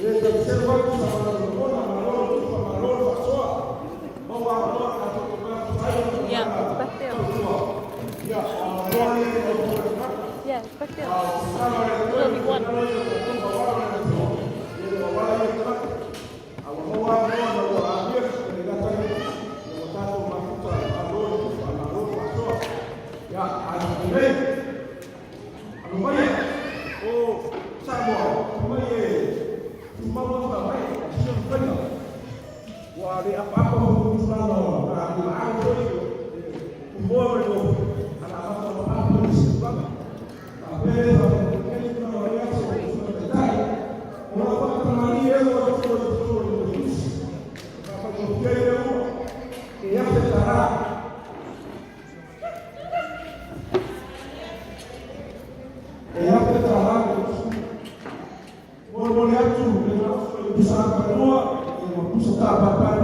Ya, seperti itu. Ya, seperti itu. Lebih kuat. Di apa-apa mau selalu berarti aku itu semua itu anak-anak apa itu sebab tapi ini kalau dia sudah selesai orang teman dia sudah apa dia dia secara boleh aku bisa berdua suka bapak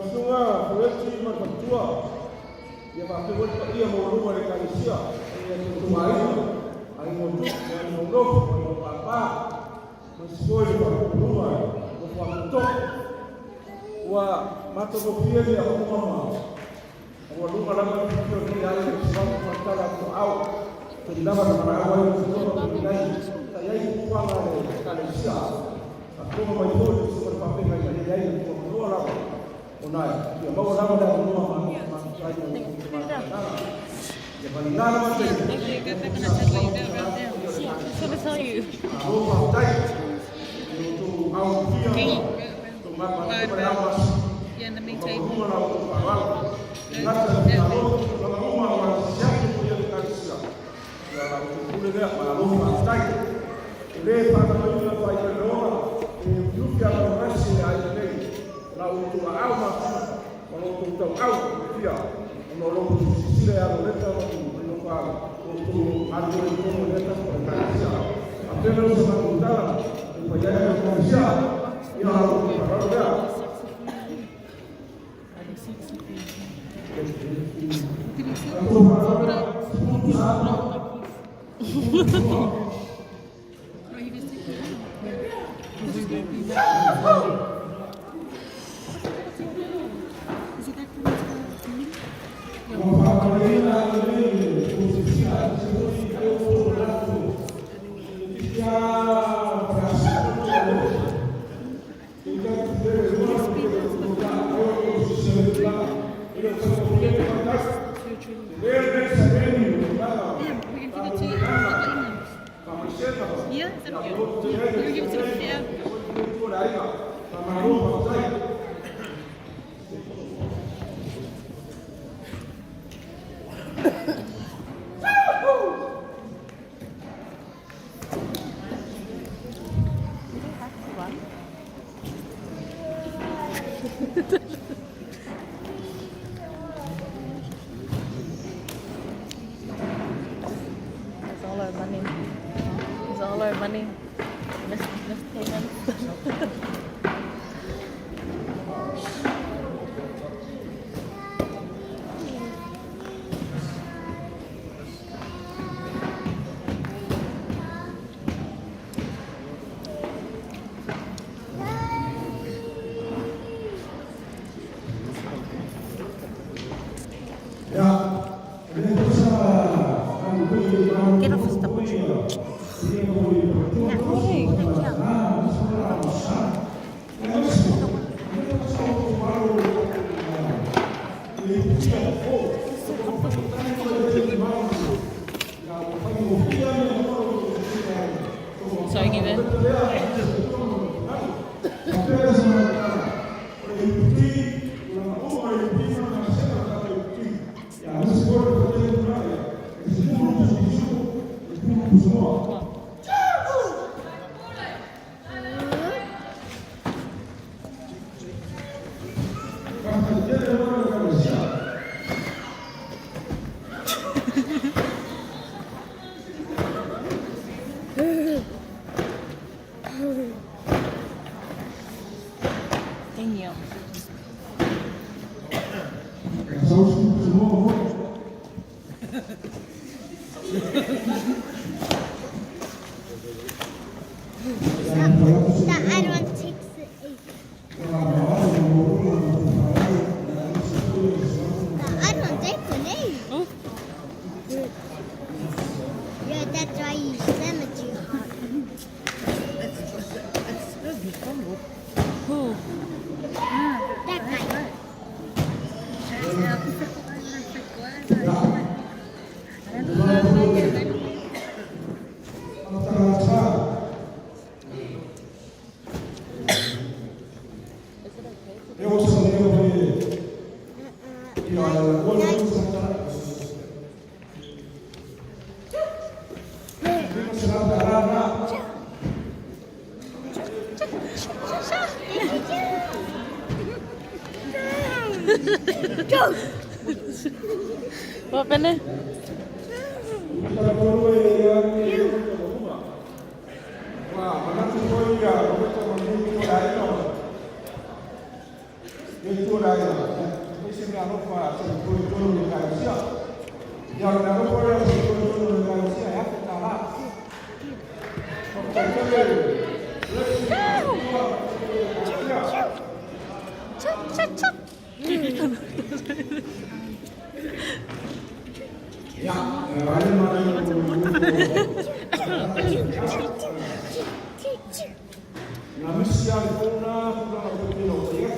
sunga kuweti matua ya pakai buat ia mau rumah di Malaysia ia tumai ai mau tu yang mau mau apa meskipun di rumah mau untuk wa mata kofia dia mama wa rumah lama kofia dia ada sebab masalah tu au tidak ada awal itu lagi saya itu kuala Malaysia aku mau itu super pakai lagi dia itu kuala Unai, dia bawa nama dah rumah mana saya dia paling lama tu. Just want to tell you. Rumah tay, itu awak dia, tu mama tu berawas. Rumah awak tu awal. Nanti kalau rumah awak siap tu dia nak siap. Kalau tu boleh dia rumah tay. Dia pada mahu nak buat rumah, juga orang masih ada lagi. Kalau tu awal masih, kalau tu awal dia, kalau tu sila yang mereka menukar untuk ada itu mereka berkata, apa yang harus dilakukan supaya Malaysia ia harus berada. That's all our money. That's all our money. Missed payments. Get off the stop. Sorry, give it. Thank you. That I don't take the egg. I don't take the egg. Oh. Yeah, that's why you cemetery hard. Who? That guy. What, Benny? itu dah ya. Mesti nak lupa sebelum kita siap. Yang nak lupa sebelum kita siap ya kita lah. Ya, Nami siang kuna berpilo ya.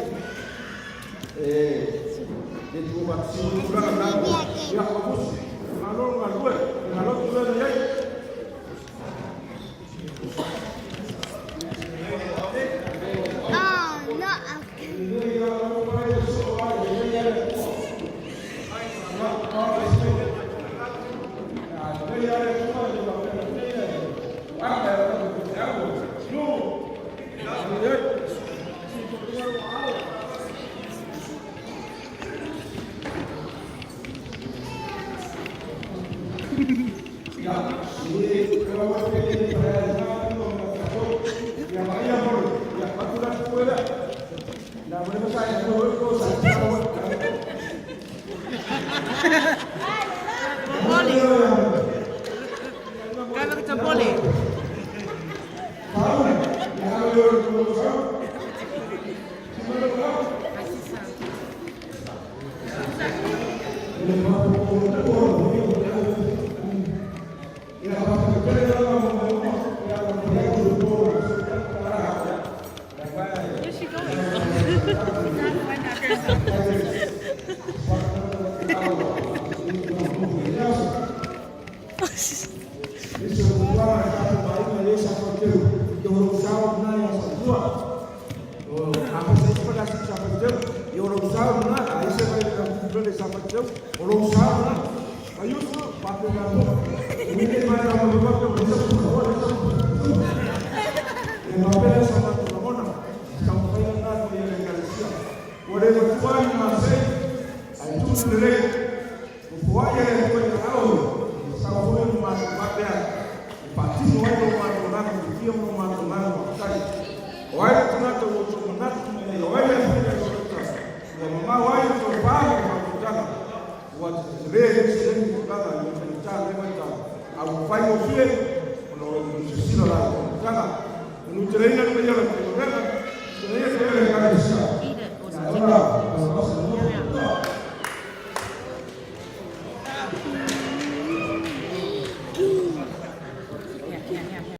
Itu vaksin kurang ya bagus. Kalau dua ya. Gracias.